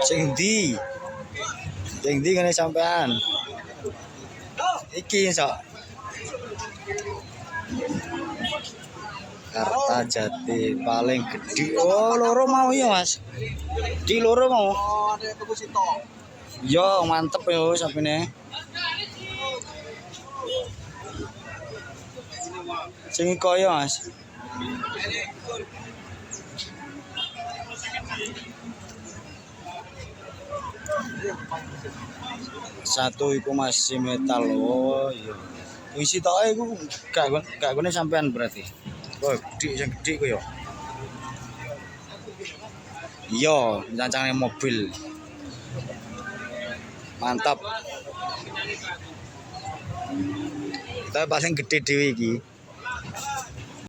Sing ndi? Sing ndi ngene sampean? Iki sok. Kartajati paling gede. Oh, loro mau ya, Mas. Di loro mau. Oh, ada tuku sitok. Yo, mantep yo sapine. Sing koyo, Mas. Satu iku masih metal. Oh iya. Wis sitoke iku gak gone sampean berarti. Oh, gede sing gede ku yo. Iya, cancane mobil. Mantap. Tapi paling gede dhewe iki.